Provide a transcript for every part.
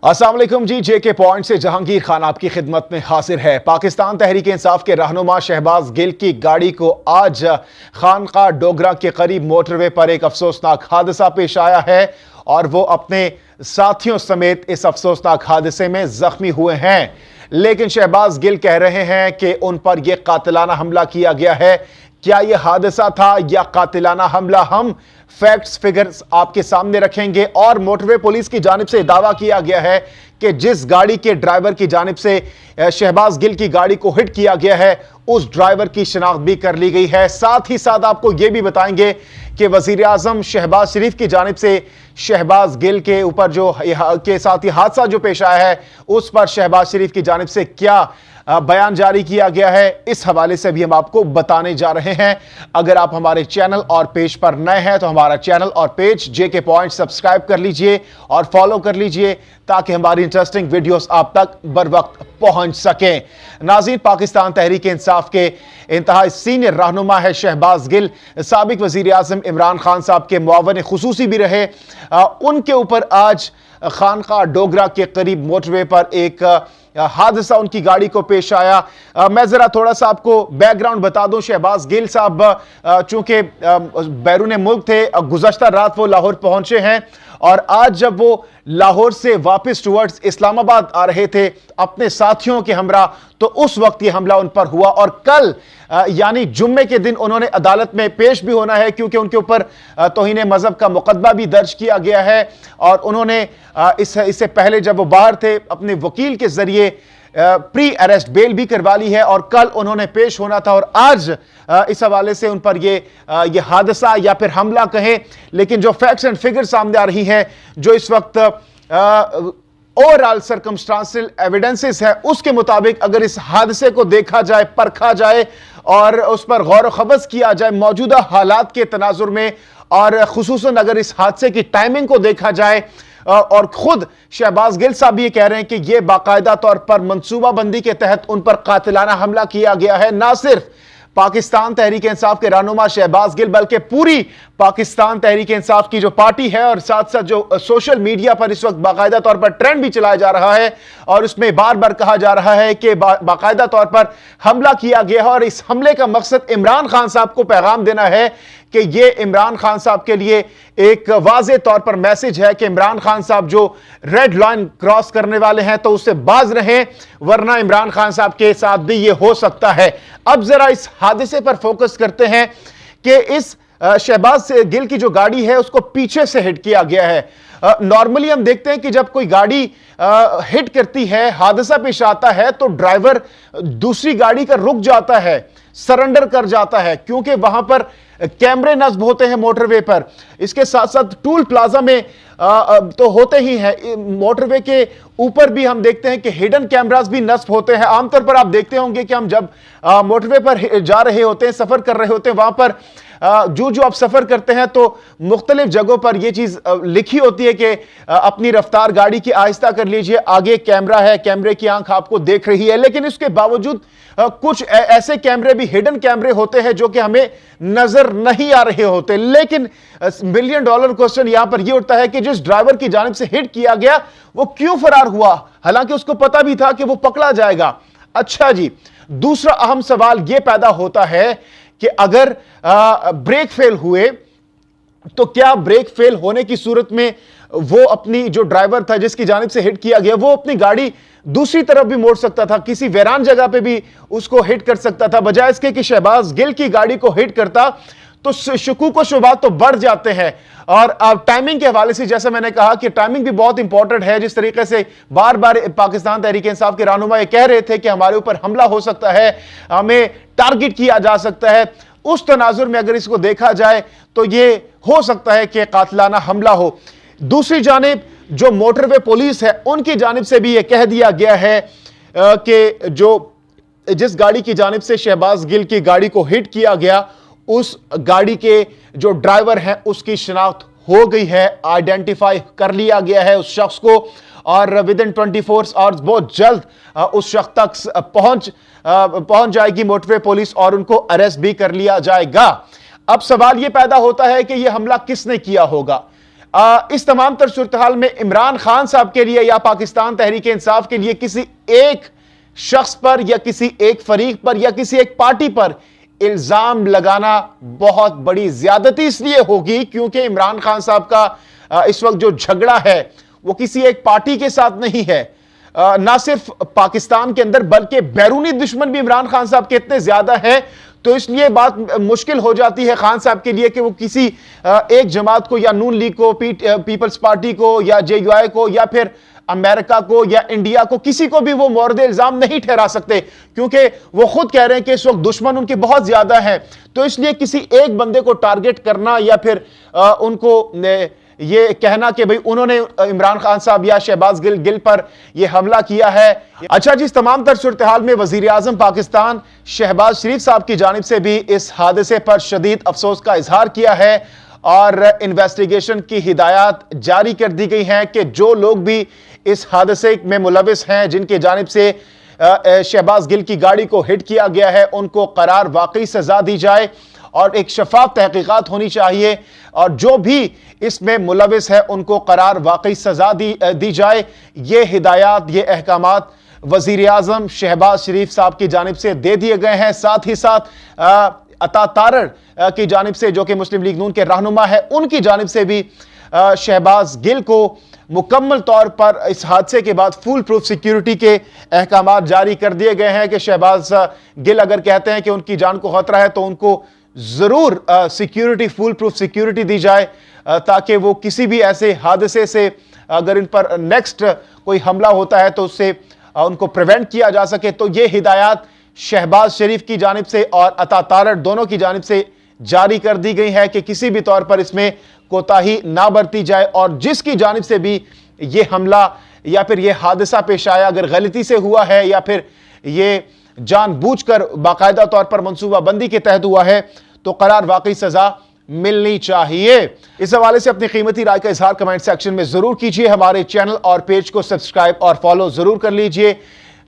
अस्सलाम वालेकुम जी। जेके पॉइंट से जहांगीर खान आपकी खिदमत में हाजिर है। पाकिस्तान तहरीक इंसाफ के रहनुमा शहबाज गिल की गाड़ी को आज खानका डोगरा के करीब मोटरवे पर एक अफसोसनाक हादसा पेश आया है और वो अपने साथियों समेत इस अफसोसनाक हादसे में जख्मी हुए हैं। लेकिन शहबाज गिल कह रहे हैं कि उन पर यह कातिलाना हमला किया गया है। क्या यह हादसा था या कातिलाना हमला, हम फैक्ट्स फिगर्स आपके सामने रखेंगे। और मोटरवे पुलिस की जानिब से दावा किया गया है कि जिस गाड़ी के ड्राइवर की जानिब से शहबाज गिल की गाड़ी को हिट किया गया है उस ड्राइवर की शिनाख्त भी कर ली गई है। साथ ही साथ आपको यह भी बताएंगे कि वजीर आजम शहबाज शरीफ की जानिब से शहबाज गिल के ऊपर जो के साथ ही हादसा जो पेश आया है उस पर शहबाज शरीफ की जानिब से क्या बयान जारी किया गया है, इस हवाले से भी हम आपको बताने जा रहे हैं। अगर आप हमारे चैनल और पेज पर नए हैं तो हमारा चैनल और पेज जेके पॉइंट सब्सक्राइब कर लीजिए और फॉलो कर लीजिए ताकि हमारी इंटरेस्टिंग वीडियोस आप तक बर वक्त पहुंच सकें। नाज़रीन, पाकिस्तान तहरीक इंसाफ के इंतहाई सीनियर रहनुमा है शहबाज गिल, साबिक वजीर आज़म इमरान खान साहब के मुआवन खुसूसी भी रहे। उनके ऊपर आज खानका डोगरा के करीब मोटरवे पर एक हादसा उनकी गाड़ी को पेश आया। मैं जरा थोड़ा सा आपको बैकग्राउंड बता दूं। शहबाज गिल साहब चूंकि बैरून मुल्क थे, गुज़श्ता रात वो लाहौर पहुंचे हैं और आज जब वो लाहौर से वापस टुवर्ड्स इस्लामाबाद आ रहे थे अपने साथियों के हमरा, तो उस वक्त ये हमला उन पर हुआ। और कल यानी जुम्मे के दिन उन्होंने अदालत में पेश भी होना है क्योंकि उनके ऊपर तौहीन मजहब का मुकदमा भी दर्ज किया गया है। और उन्होंने इससे पहले जब वो बाहर थे अपने वकील के जरिए प्री अरेस्ट बेल भी करवा ली है और कल उन्होंने पेश होना था। और आज इस हवाले से उन पर ये हादसा या फिर हमला कहें, लेकिन जो फैक्ट्स एंड फिगर सामने आ रही हैं, जो इस वक्त ओवरऑल सर्कमस्टांशियल एविडेंसेस है, उसके मुताबिक अगर इस हादसे को देखा जाए, परखा जाए और उस पर गौर खबज किया जाए मौजूदा हालात के तनाजुर में, और खुसूसन अगर इस हादसे की टाइमिंग को देखा जाए, और खुद शहबाज गिल साहब ये कह रहे हैं कि यह बाकायदा तौर पर मंसूबाबंदी के तहत उन पर कातिलाना हमला किया गया है। ना सिर्फ पाकिस्तान तहरीक इंसाफ के रहनुमा शहबाज गिल बल्कि पूरी पाकिस्तान तहरीक इंसाफ की जो पार्टी है और साथ साथ जो सोशल मीडिया पर इस वक्त बाकायदा तौर पर ट्रेंड भी चलाया जा रहा है और उसमें बार बार कहा जा रहा है कि बाकायदा तौर पर हमला किया गया है और इस हमले का मकसद इमरान खान साहब को पैगाम देना है कि यह इमरान खान साहब के लिए एक वाज़े तौर पर मैसेज है कि इमरान खान साहब जो रेड लाइन क्रॉस करने वाले हैं तो उससे बाज रहें, वरना इमरान खान साहब के साथ भी यह हो सकता है। अब जरा इस हादसे पर फोकस करते हैं कि इस शहबाज गिल की जो गाड़ी है उसको पीछे से हिट किया गया है। नॉर्मली हम देखते हैं कि जब कोई गाड़ी हिट करती है, हादसा पेश आता है, तो ड्राइवर दूसरी गाड़ी का रुक जाता है, सरेंडर कर जाता है, क्योंकि वहां पर कैमरे नस्ब होते हैं मोटरवे पर। इसके साथ साथ टूल प्लाजा में तो होते ही हैं, मोटरवे के ऊपर भी हम देखते हैं कि हिडन कैमरास भी नस्ब होते हैं। आमतौर पर आप देखते होंगे कि हम जब मोटरवे पर जा रहे होते हैं, सफर कर रहे होते हैं, वहां पर जो आप सफर करते हैं तो मुख्तलिफ जगहों पर यह चीज लिखी होती है कि अपनी रफ्तार गाड़ी की आहिस्ता कर लीजिए, आगे कैमरा है, कैमरे की आंख आपको देख रही है। लेकिन इसके बावजूद कुछ ऐसे कैमरे भी हिडन कैमरे होते हैं जो कि हमें नजर नहीं आ रहे होते। लेकिन मिलियन डॉलर क्वेश्चन यहां पर यह उठता है कि जिस ड्राइवर की जानिब से हिट किया गया वो क्यों फरार हुआ, हालांकि उसको पता भी था कि वो पकड़ा जाएगा। अच्छा जी, दूसरा अहम सवाल यह पैदा होता है कि अगर ब्रेक फेल हुए तो क्या ब्रेक फेल होने की सूरत में वो अपनी जो ड्राइवर था जिसकी जानिब से हिट किया गया, वो अपनी गाड़ी दूसरी तरफ भी मोड़ सकता था, किसी वीरान जगह पे भी उसको हिट कर सकता था, बजाय इसके कि शहबाज गिल की गाड़ी को हिट करता तो शुकूक व शुबात तो बढ़ जाते हैं। और टाइमिंग के हवाले से जैसा मैंने कहा कि टाइमिंग भी बहुत इंपॉर्टेंट है। जिस तरीके से बार बार पाकिस्तान तहरीक इंसाफ के रहनुमा ये कह रहे थे कि हमारे ऊपर हमला हो सकता है, हमें टारगेट किया जा सकता है, उस तनाजुर में अगर इसको देखा जाए तो ये हो सकता है कि कातिलाना हमला हो। दूसरी जानिब जो मोटरवे पुलिस है उनकी जानिब से भी यह कह दिया गया है कि जिस गाड़ी की जानिब से शहबाज गिल की गाड़ी को हिट किया गया उस गाड़ी के जो ड्राइवर हैं उसकी शिनाख्त हो गई है, आइडेंटिफाई कर लिया गया है उस शख्स को, और विद इन 24 आवर्स बहुत जल्द उस शख्स तक पहुंच जाएगी मोटरवे पुलिस और उनको अरेस्ट भी कर लिया जाएगा। अब सवाल यह पैदा होता है कि यह हमला किसने किया होगा। इस तमाम तर सूरत हाल में इमरान खान साहब के लिए या पाकिस्तान तहरीक इंसाफ के लिए किसी एक शख्स पर या किसी एक फरीक पर या किसी एक पार्टी पर इल्जाम लगाना बहुत बड़ी ज्यादती इसलिए होगी क्योंकि इमरान खान साहब का इस वक्त जो झगड़ा है वो किसी एक पार्टी के साथ नहीं है। ना सिर्फ पाकिस्तान के अंदर बल्कि बैरूनी दुश्मन भी इमरान खान साहब के इतने ज्यादा है, तो इसलिए बात मुश्किल हो जाती है खान साहब के लिए कि वो किसी एक जमात को या नून लीग को, पीपल्स पार्टी को या JUI को या फिर अमेरिका को या इंडिया को, किसी को भी वो मोर्द इल्जाम नहीं ठहरा सकते क्योंकि वो खुद कह रहे हैं कि इस वक्त दुश्मन उनके बहुत ज्यादा है। तो इसलिए किसी एक बंदे को टारगेट करना या फिर उनको ये कहना कि भाई उन्होंने इमरान खान साहब या शहबाज गिल पर ये हमला किया है। अच्छा जी, इस तमाम तर सूरत हाल में वजीर आजम पाकिस्तान शहबाज शरीफ साहब की जानिब से भी इस हादसे पर शदीद अफसोस का इजहार किया है और इन्वेस्टिगेशन की हिदायत जारी कर दी गई हैं कि जो लोग भी इस हादसे में मुलविस हैं, जिनकी जानिब से शहबाज गिल की गाड़ी को हिट किया गया है, उनको करार वाकई सजा दी जाए और एक शफाफ तहकीकात होनी चाहिए और जो भी इसमें मुलविस है उनको करार वाकई सजा दी जाए। ये हिदायत, ये अहकामात वजीर आजम शहबाज शरीफ साहब की जानिब से दे दिए गए हैं। साथ ही साथ अता तारड़ की जानिब से, जो कि मुस्लिम लीग नून के रहनुमा है, उनकी जानिब से भी शहबाज गिल को मुकम्मल तौर पर इस हादसे के बाद फुल प्रूफ सिक्योरिटी के अहकामात जारी कर दिए गए हैं कि शहबाज गिल अगर कहते हैं कि उनकी जान को खतरा है तो उनको जरूर सिक्योरिटी, फुल प्रूफ सिक्योरिटी दी जाए ताकि वो किसी भी ऐसे हादसे से, अगर इन पर नेक्स्ट कोई हमला होता है तो उससे उनको प्रिवेंट किया जा सके। तो ये हिदायत शहबाज शरीफ की जानिब से और अता तारड़ दोनों की जानिब से जारी कर दी गई है कि किसी भी तौर पर इसमें कोताही ना बरती जाए और जिसकी जानिब से भी ये हमला या फिर ये हादसा पेश आया, अगर गलती से हुआ है या फिर ये जानबूझकर बाकायदा तौर पर मंसूबाबंदी के तहत हुआ है, तो करार वाकई सजा मिलनी चाहिए। इस हवाले से अपनी कीमती राय का इजहार कमेंट सेक्शन में जरूर कीजिए। हमारे चैनल और पेज को सब्सक्राइब और फॉलो जरूर कर लीजिए।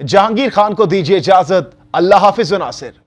जहांगीर खान को दीजिए इजाजत। अल्लाह हाफिज व नासिर।